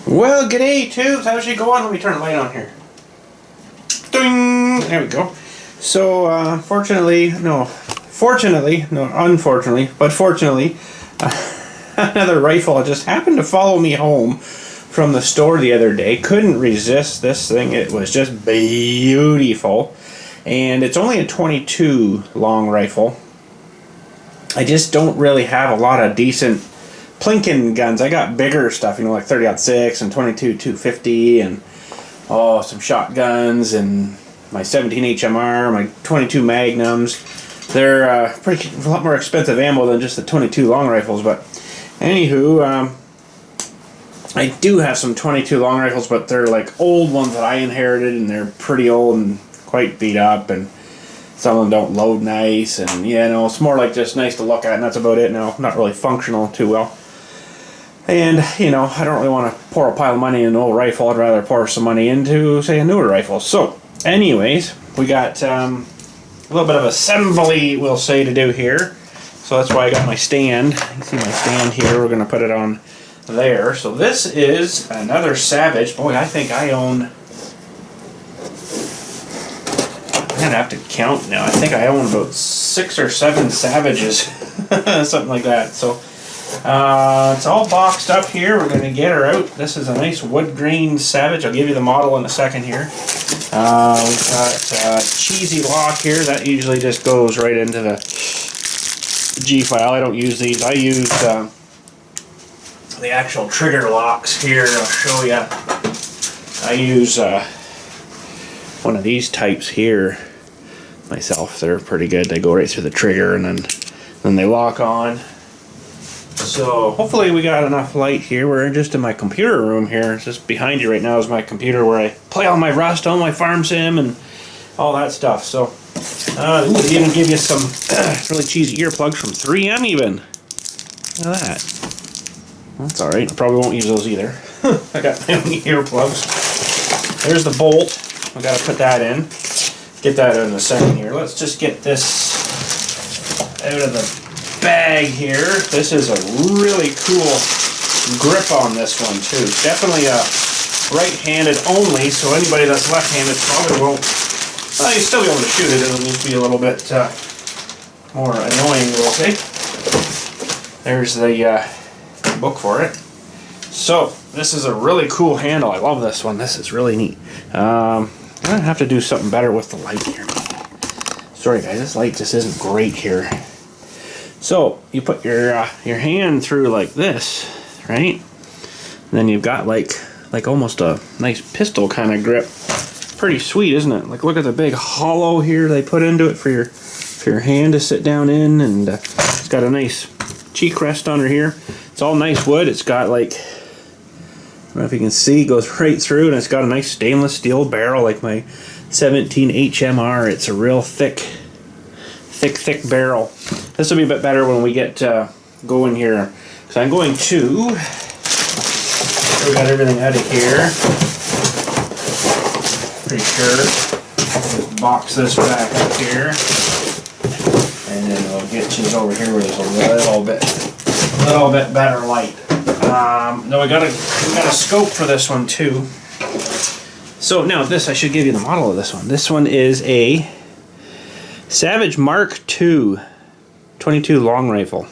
Well, g'day, tubes. How's she going? Let me turn the light on here. Ding! There we go. So, unfortunately, another rifle just happened to follow me home from the store the other day. Couldn't resist this thing. It was just beautiful. And it's only a 22 long rifle. I just don't really have a lot of decent plinking guns. I got bigger stuff, like 30-06 and 22 250 and some shotguns and my 17 HMR, my 22 Magnums. They're a lot more expensive ammo than just the 22 long rifles, but anywho, I do have some 22 long rifles, but they're like old ones that I inherited, and they're pretty old and quite beat up, and some of them don't load nice, and it's more like just nice to look at, and that's about it. Not really functional too well. And, I don't really want to pour a pile of money in an old rifle. I'd rather pour some money into, say, a newer rifle. So, anyways, we got a little bit of assembly, we'll say, to do here. So that's why I got my stand. You can see my stand here. We're going to put it on there. So this is another Savage. Boy, I think I own... I'm going to have to count now. I think I own about 6 or 7 Savages. Something like that. So... it's all boxed up here. We're going to get her out. This is a nice wood grain Savage. I'll give you the model in a second here. We've got cheesy lock here. That usually just goes right into the G file. I don't use these. I use the actual trigger locks here. I'll show you. I use one of these types here myself. They're pretty good. They go right through the trigger, and then they lock on. So hopefully we got enough light here. We're just in my computer room here. It's just behind you right now is my computer where I play all my Rust, all my farm sim, and all that stuff. So we'll even give you some really cheesy earplugs from 3M even. Look at that. That's alright. I probably won't use those either. I got my own earplugs. There's the bolt. I gotta put that in. Get that out in a second here. Let's just get this out of the bag here. This is a really cool grip on this one too. Definitely right-handed only, so anybody that's left-handed probably won't. Well, you'll still be able to shoot it. It'll just be a little bit more annoying, we'll say. There's the book for it. So this is a really cool handle. I love this one. This is really neat. I'm gonna have to do something better with the light here. Sorry guys, this light just isn't great here. So you put your hand through like this, right? And then you've got like almost a nice pistol kind of grip. Pretty sweet, isn't it? Like look at the big hollow here they put into it for your hand to sit down in, and it's got a nice cheek rest under here. It's all nice wood. It's got like, I don't know if you can see, it goes right through, and it's got a nice stainless steel barrel like my 17 HMR. It's a real thick barrel. This will be a bit better when we get going here, because I'm going to, we got everything out of here, pretty sure. Just box this back up here, and then we'll get you over here where there's a little bit better light. No, we got a scope for this one too. So now this, I should give you the model of this one. This one is a Savage Mark II 22 long rifle.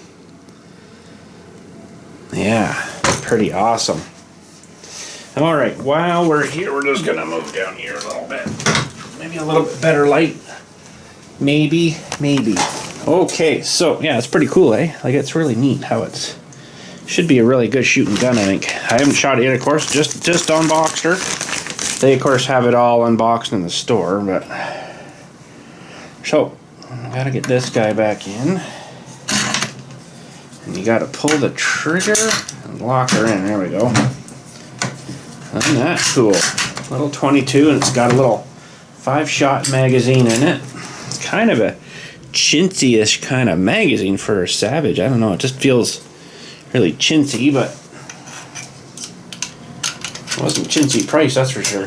Yeah, pretty awesome. Alright, while we're here, we're just gonna move down here a little bit. Maybe a little bit better light. Maybe. Okay, so yeah, it's pretty cool, eh? Like, it's really neat how it's... Should be a really good shooting gun, I think. I haven't shot it yet, of course, just unboxed her. They, of course, have it all unboxed in the store, but... So, gotta get this guy back in. And you gotta pull the trigger and lock her in. There we go. Isn't that cool? Little 22, and it's got a little 5-shot magazine in it. It's kind of a chintzy-ish kind of magazine for a Savage. I don't know, it just feels really chintzy, but it wasn't chintzy price, that's for sure.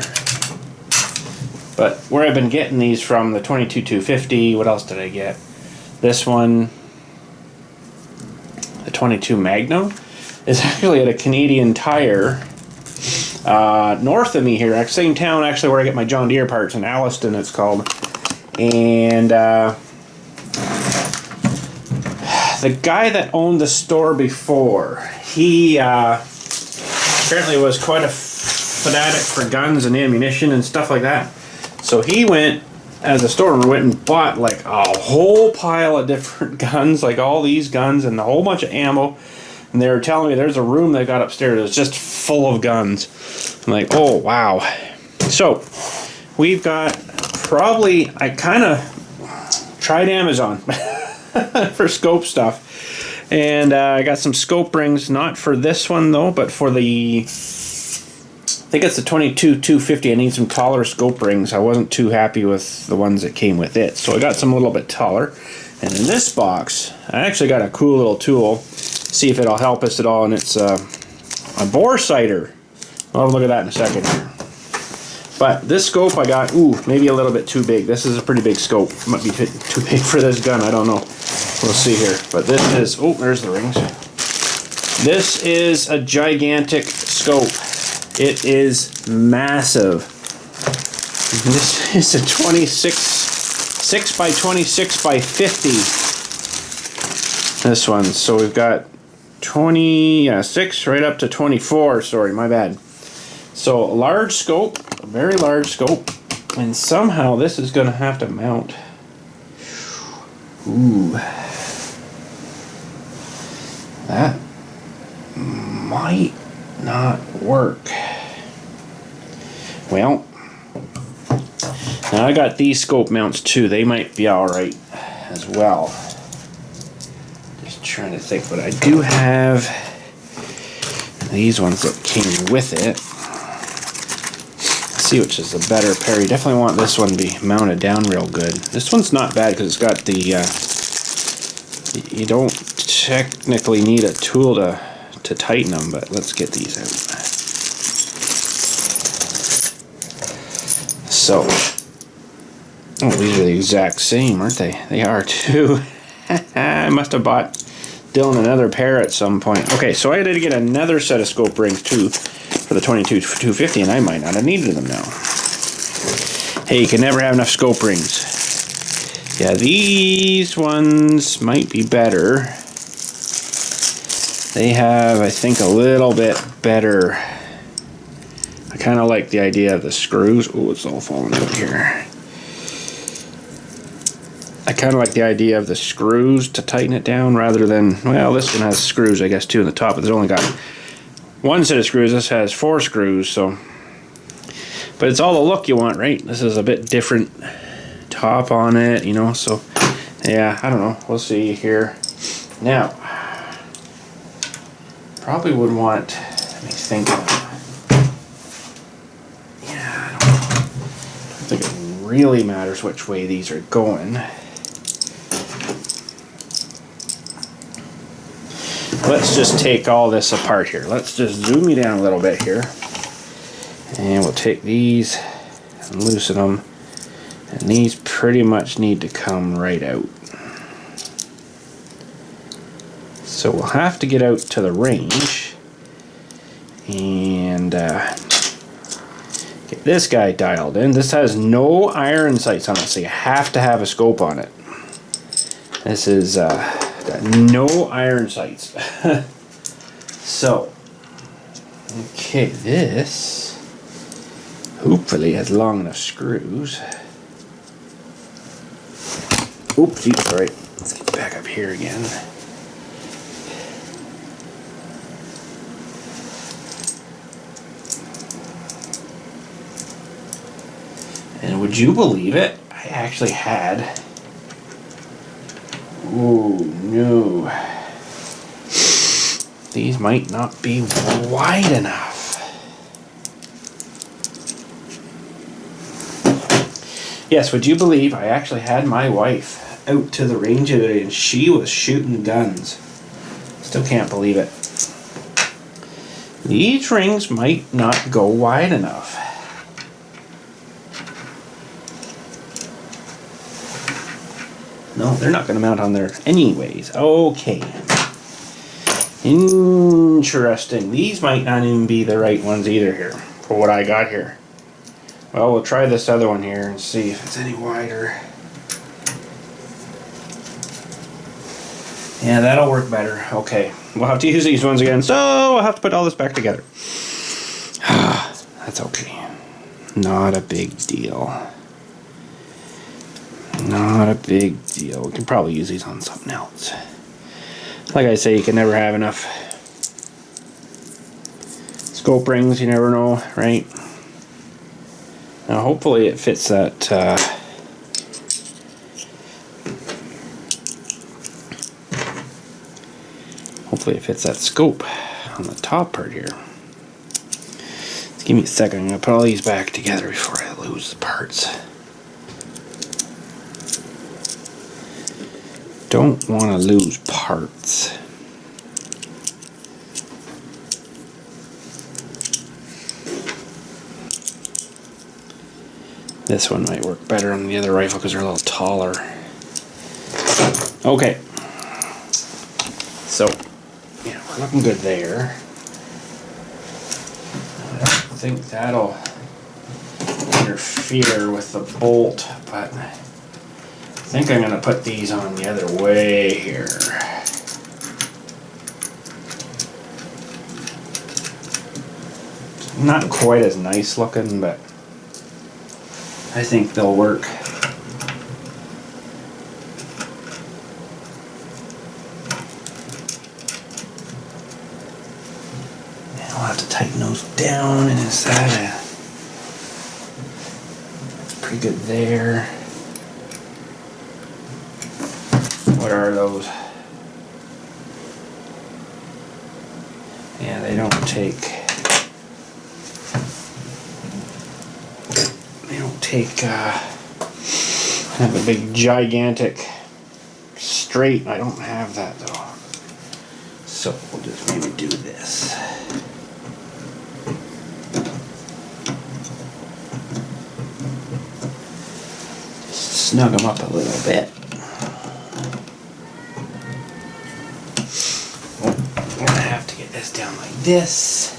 But where I've been getting these from, the 22 250, what else did I get? This one, the 22 Magnum, is actually at a Canadian Tire north of me here, same town actually where I get my John Deere parts, in Alliston it's called. And the guy that owned the store before, he apparently was quite a fanatic for guns and ammunition and stuff like that. So he went, as a store owner, went and bought like a whole pile of different guns, like all these guns and a whole bunch of ammo. And they were telling me there's a room they got upstairs that's just full of guns. I'm like, oh wow. So we've got probably, I kind of tried Amazon for scope stuff. And I got some scope rings, not for this one though, but for the, I think it's the 22-250. I need some taller scope rings. I wasn't too happy with the ones that came with it. So I got some a little bit taller. And in this box, I actually got a cool little tool. See if it'll help us at all. And it's a Boresighting. I'll have a look at that in a second here. But this scope I got, maybe a little bit too big. This is a pretty big scope. Might be too big for this gun, I don't know. We'll see here. But this is, there's the rings. This is a gigantic scope. It is massive. This is a 6 by 26 by 50. This one. So we've got 6 right up to 24. Sorry, my bad. So a large scope, a very large scope, and somehow this is going to have to mount. That might not work. Well, now I got these scope mounts too. They might be alright as well. Just trying to think, but I do have these ones that came with it. Let's see which is the better pair. You definitely want this one to be mounted down real good. This one's not bad because it's got the, you don't technically need a tool to tighten them, but let's get these out. So, these are the exact same, aren't they? They are too. I must have bought Dylan another pair at some point. Okay, so I had to get another set of scope rings too for the 22-250, and I might not have needed them now. Hey, you can never have enough scope rings. Yeah, these ones might be better. They have, I think, a little bit better. I kind of like the idea of the screws. Oh, it's all falling out here. I kind of like the idea of the screws to tighten it down rather than, well, this one has screws, I guess, too, in the top, but it's only got one set of screws. This has 4 screws, so. But it's all the look you want, right? This is a bit different top on it, you know, so yeah, I don't know. We'll see here. Now, probably would want, let me think. Yeah, I don't think it really matters which way these are going. Let's just take all this apart here. Let's just zoom you down a little bit here. And we'll take these and loosen them. And these pretty much need to come right out. So we'll have to get out to the range and get this guy dialed in. This has no iron sights on it, so you have to have a scope on it. This is got no iron sights. So, okay, this hopefully has long enough screws. Oopsie, sorry. Let's get back up here again. And would you believe it? I actually had... Ooh, no. These might not be wide enough. Yes, would you believe I actually had my wife out to the range today and she was shooting guns. Still can't believe it. These rings might not go wide enough. No, they're not going to mount on there anyways. Okay. Interesting. These might not even be the right ones either here, for what I got here. Well, we'll try this other one here and see if it's any wider. Yeah, that'll work better. Okay, we'll have to use these ones again, so I'll have to put all this back together. That's okay. Not a big deal. Not a big deal. We can probably use these on something else. Like I say, you can never have enough scope rings. You never know, right? Now, hopefully it fits that hopefully it fits that scope on the top part here. Just give me a second. I'm going to put all these back together before I lose the parts. Don't want to lose parts. This one might work better on the other rifle because they're a little taller. Okay. So, yeah, we're looking good there. I don't think that'll interfere with the bolt, but I think I'm going to put these on the other way here. Not quite as nice looking, but I think they'll work. I'll have to tighten those down, and is that pretty good there? What are those? Yeah, they don't take have a big gigantic straight. I don't have that though, so we'll just maybe do this. Just snug them up a little bit. I'm gonna have to get this down like this.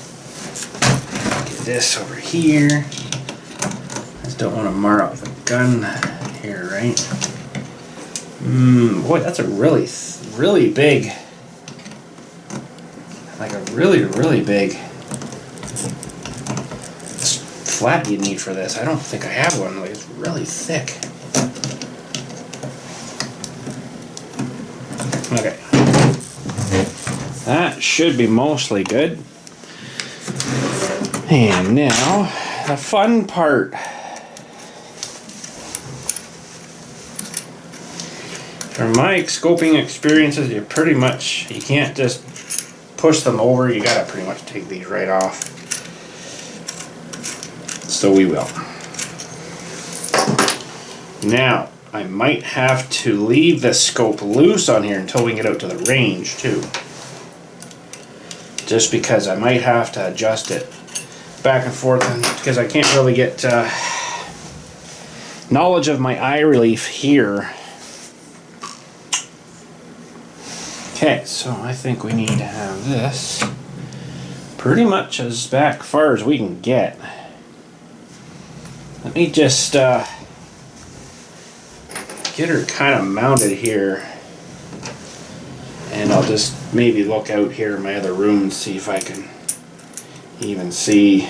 Get this over here. Don't want to mar up the gun here, right? Boy, that's a really big, like a really big flat you need for this. I don't think I have one. Like, it's really thick. Okay, that should be mostly good. And now the fun part. From my scoping experiences, you can't just push them over. You gotta pretty much take these right off. So we will. Now, I might have to leave the scope loose on here until we get out to the range too. Just because I might have to adjust it back and forth, because I can't really get knowledge of my eye relief here. Okay, so I think we need to have this pretty much as back far as we can get. Let me just get her kind of mounted here, and I'll just maybe look out here in my other room and see if I can even see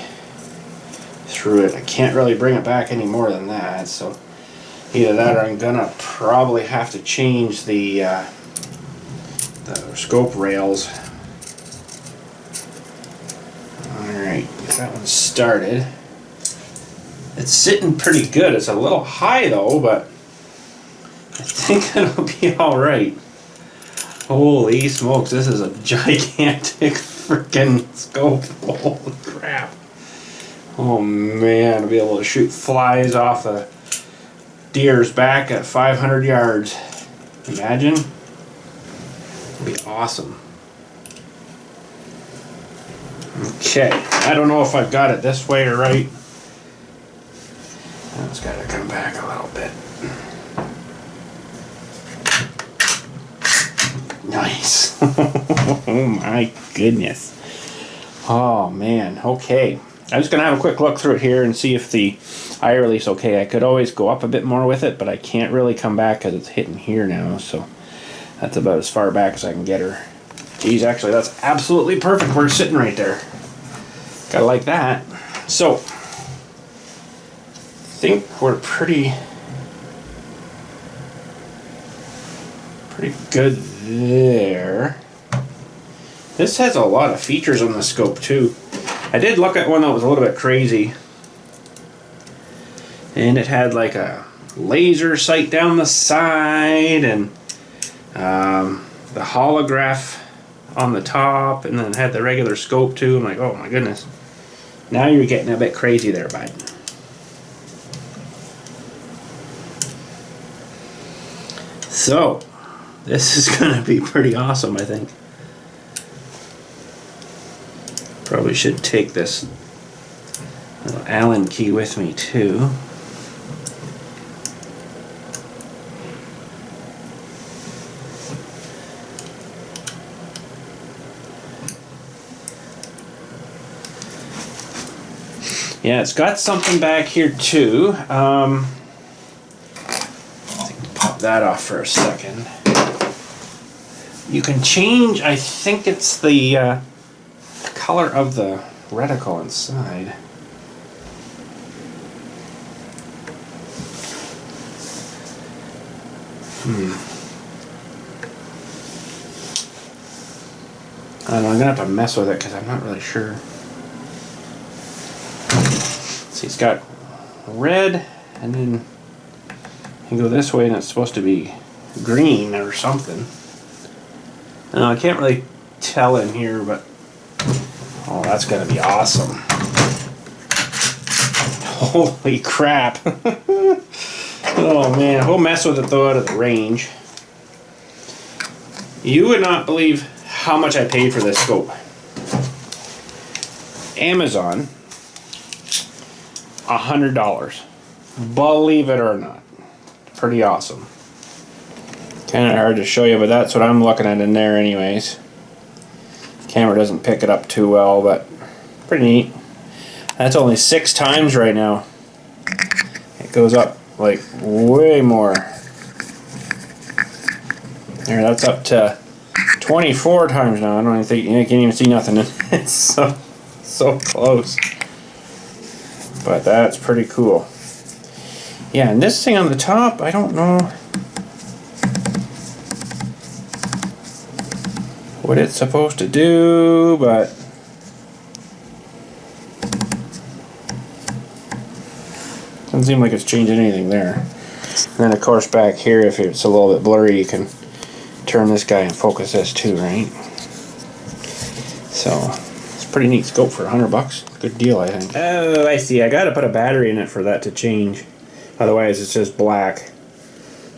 through it. I can't really bring it back any more than that, so either that or I'm gonna probably have to change the scope rails. Alright, get that one started. It's sitting pretty good. It's a little high though, but I think it'll be alright. Holy smokes, this is a gigantic freaking scope. Holy crap. Oh man, I'll be able to shoot flies off a deer's back at 500 yards. Imagine. It'd be awesome. Okay, I don't know if I've got it this way or right. It's got to come back a little bit. Nice. Oh my goodness. Oh man, okay. I'm just gonna have a quick look through it here and see if the eye release okay. I could always go up a bit more with it, but I can't really come back because it's hitting here now, so that's about as far back as I can get her. Geez, actually that's absolutely perfect. We're sitting right there. Gotta like that. So, I think we're pretty good there. This has a lot of features on the scope too. I did look at one that was a little bit crazy, and it had like a laser sight down the side and the holograph on the top, and then it had the regular scope too. I'm like, oh my goodness, now you're getting a bit crazy there, bud. So this is gonna be pretty awesome, I think. Probably should take this little Allen key with me too. Yeah, it's got something back here too. Pop that off for a second. You can change, I think it's the color of the reticle inside. I don't know, I'm gonna have to mess with it because I'm not really sure. See, it's got red, and then you go this way and it's supposed to be green or something. I can't really tell in here, but oh, that's gonna be awesome. Holy crap. Oh man, we'll mess with it though out of the range. You would not believe how much I paid for this scope. Amazon, $100. Believe it or not. Pretty awesome. Kind of hard to show you, but that's what I'm looking at in there anyways. Camera doesn't pick it up too well, but pretty neat. That's only 6 times right now. It goes up like way more. There, that's up to 24 times now. I don't even think you can't even see nothing. It's so close. But that's pretty cool. Yeah, and this thing on the top, I don't know what it's supposed to do, but doesn't seem like it's changing anything there. And then of course back here, if it's a little bit blurry, you can turn this guy and focus this too, right? So it's a pretty neat scope for $100. Good deal, I think. Oh, I see. I gotta put a battery in it for that to change. Otherwise it's just black.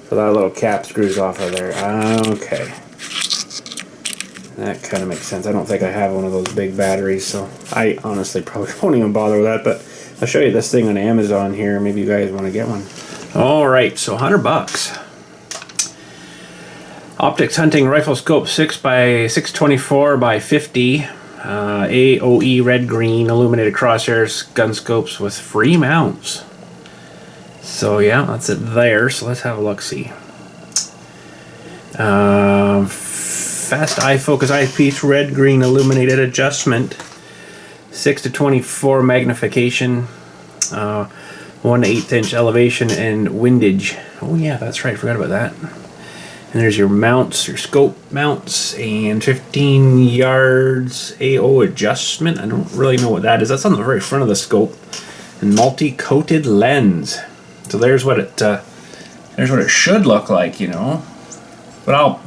So that little cap screws off of there. Okay. That kind of makes sense. I don't think I have one of those big batteries, so I honestly probably won't even bother with that, but I'll show you this thing on Amazon here. Maybe you guys want to get one. Alright, so $100. Optics Hunting Rifle Scope 6x624 by 50. AOE red green illuminated crosshairs gun scopes with free mounts. So yeah, that's it there. So let's have a look-see. Fast eye focus eyepiece, red green illuminated adjustment, 6:24 magnification, 1 1/8 inch elevation and windage. Oh yeah, that's right, forgot about that. And there's your mounts, your scope mounts, and 15 yards AO adjustment. I don't really know what that is. That's on the very front of the scope. And multi-coated lens. So there's what it should look like, you know. But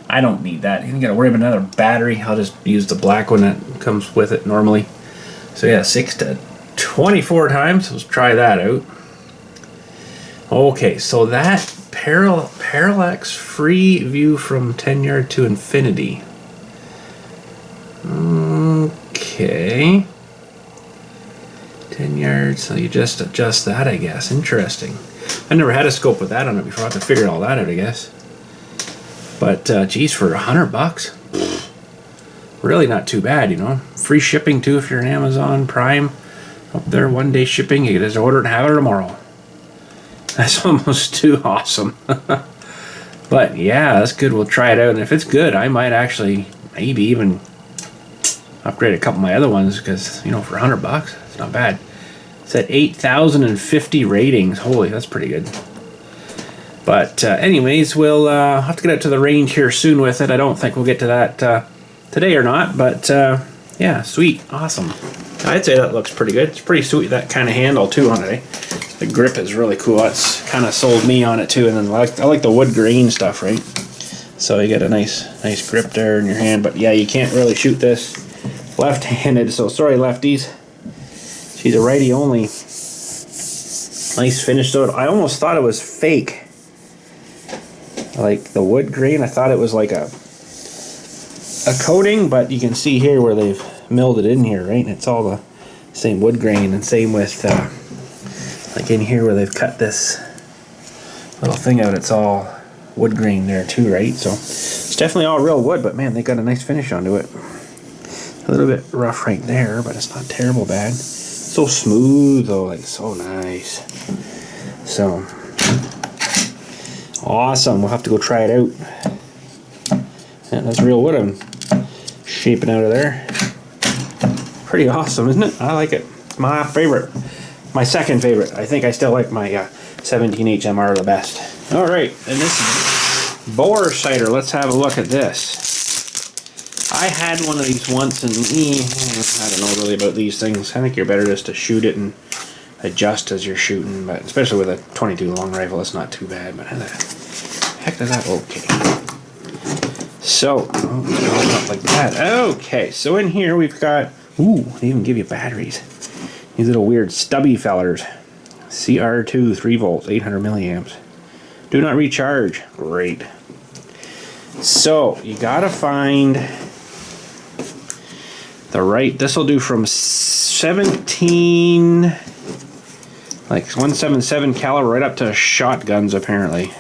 I don't need that. You don't gotta worry about another battery. I'll just use the black one that comes with it normally. So yeah, 6:24 times. Let's try that out. Okay, so that parallax free view from 10 yard to infinity. Okay. 10 yards, so you just adjust that, I guess. Interesting. I never had a scope with that on it before. I have to figure all that out, I guess. But geez, for $100, really not too bad, you know. Free shipping too if you're an Amazon Prime up there. 1-day shipping. You can just order it and have it tomorrow. That's almost too awesome. But yeah, that's good. We'll try it out, and if it's good, I might actually maybe even upgrade a couple of my other ones, because, you know, for $100, it's not bad. It's at 8,050 ratings. Holy, that's pretty good. But anyways, we'll have to get out to the range here soon with it. I don't think we'll get to that today or not, but yeah, sweet, awesome. I'd say that looks pretty good. It's pretty sweet, that kind of handle too on it. The grip is really cool. That's kind of sold me on it too. And then I like the wood grain stuff, right? So you get a nice grip there in your hand. But yeah, you can't really shoot this left-handed. So sorry, lefties. She's a righty only. Nice finish though. I almost thought it was fake. Like the wood grain, I thought it was like a coating, but you can see here where they've milled it in here, right? And it's all the same wood grain, and same with like in here where they've cut this little thing out, it's all wood grain there too, right? So it's definitely all real wood, but man, they got a nice finish onto it. A little bit rough right there, but it's not terrible bad. So smooth though, like so nice. So awesome. We'll have to go try it out. Yeah, that's real wood I'm shaping out of there. Pretty awesome, isn't it? I like it. My favorite. My second favorite. I think I still like my 17 HMR the best. Alright, and this is Boresighting. Let's have a look at this. I had one of these once, and I don't know really about these things. I think you're better just to shoot it and adjust as you're shooting, but especially with a 22 long rifle, it's not too bad. But how the heck is that? Okay. So, oh, like that. Okay, so in here we've got, ooh, they even give you batteries. These little weird stubby fellers. CR2, 3 volts, 800 milliamps. Do not recharge. Great. So, you gotta find the right, this will do from 17, like 177 caliber right up to shotguns apparently.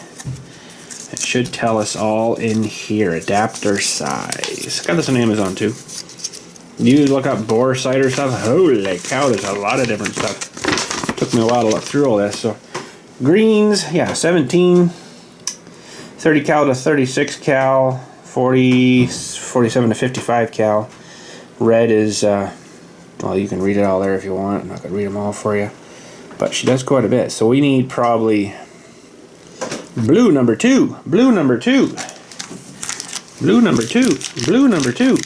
It should tell us all in here. Adapter size. Got this on Amazon too. You look up Boresighting stuff. Holy cow, there's a lot of different stuff. Took me a while to look through all this. So greens, yeah, 17, 30 cal to 36 cal, 47 to 55 cal. Red is, well, you can read it all there if you want. I'm not going to read them all for you. But she does quite a bit. So we need probably blue number 2, blue number 2, blue number 2, blue number 2.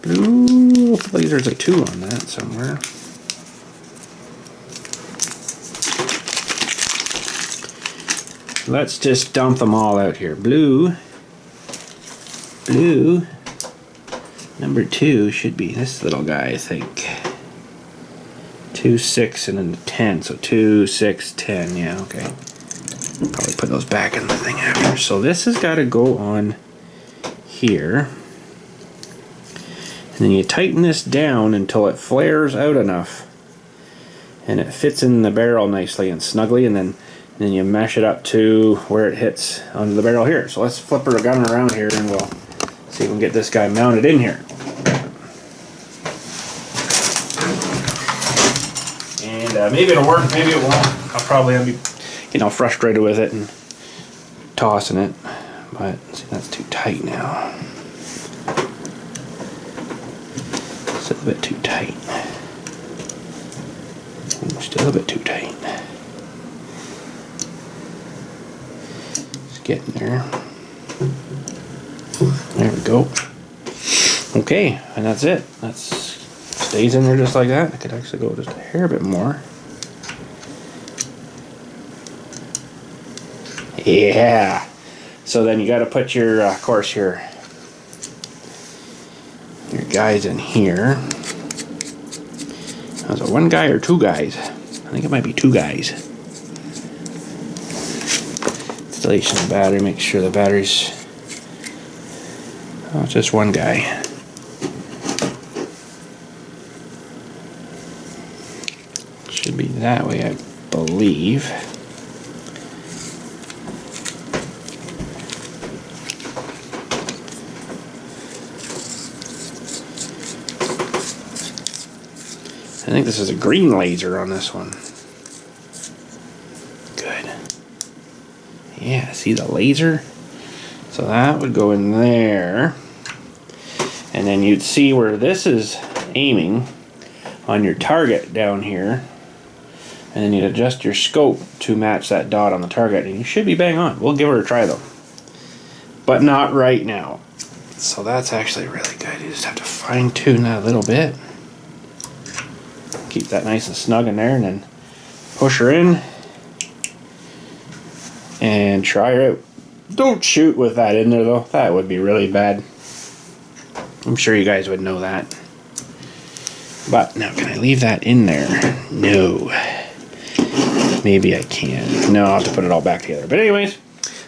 Blue, hopefully there's a 2 on that somewhere. Let's just dump them all out here. Blue, blue, number 2 should be this little guy, I think. 2, 6, and then 10. So 2, 6, 10. Yeah, okay. Probably put those back in the thing after. So this has got to go on here. And then you tighten this down until it flares out enough. And it fits in the barrel nicely and snugly. And then you mesh it up to where it hits onto the barrel here. So let's flip our gun around here and we'll see if we can get this guy mounted in here. And maybe it'll work, maybe it won't. I'll probably be, frustrated with it and tossing it. But see, that's too tight now. Still a bit too tight. Still a bit too tight. It's getting there. There we go. Okay, and that's it. That stays in there just like that. I could actually go just a hair bit more. Yeah. So then you got to put your, of course, your guys in here. Was it 1 guy or 2 guys? I think it might be 2 guys. Installation of the battery. Make sure the battery's. Oh, it's just 1 guy. Should be that way, I believe. I think this is a green laser on this one. Good. Yeah, see the laser? So that would go in there. And then you'd see where this is aiming on your target down here. And then you'd adjust your scope to match that dot on the target. And you should be bang on. We'll give her a try though. But not right now. So that's actually really good. You just have to fine tune that a little bit. Keep that nice and snug in there and then push her in. And try her out. Don't shoot with that in there though. That would be really bad. I'm sure you guys would know that. But now can I leave that in there? No. Maybe I can. No, I'll have to put it all back together. But anyways,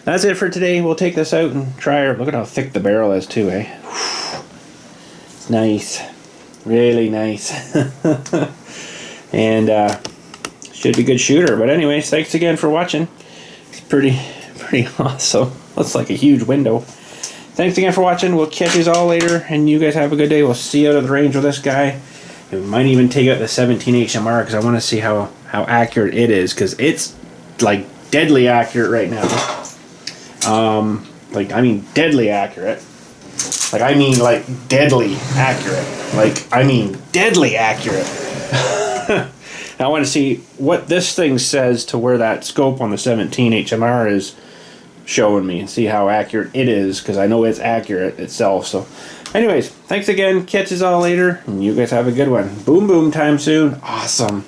that's it for today. We'll take this out and try her. Look at how thick the barrel is too, eh? It's nice. Really nice. And should be a good shooter. But anyways, thanks again for watching. It's pretty awesome. Looks like a huge window. Thanks again for watching. We'll catch you all later. And you guys have a good day. We'll see you out of the range with this guy. And we might even take out the 17 HMR because I want to see how accurate it is, because it's like deadly accurate right now. Like I mean deadly accurate. Like I mean like deadly accurate. Like I mean deadly accurate. I want to see what this thing says to where that scope on the 17 HMR is showing me and see how accurate it is, because I know it's accurate itself. So anyways, thanks again. Catch us all later, and you guys have a good one. Boom boom time soon. Awesome.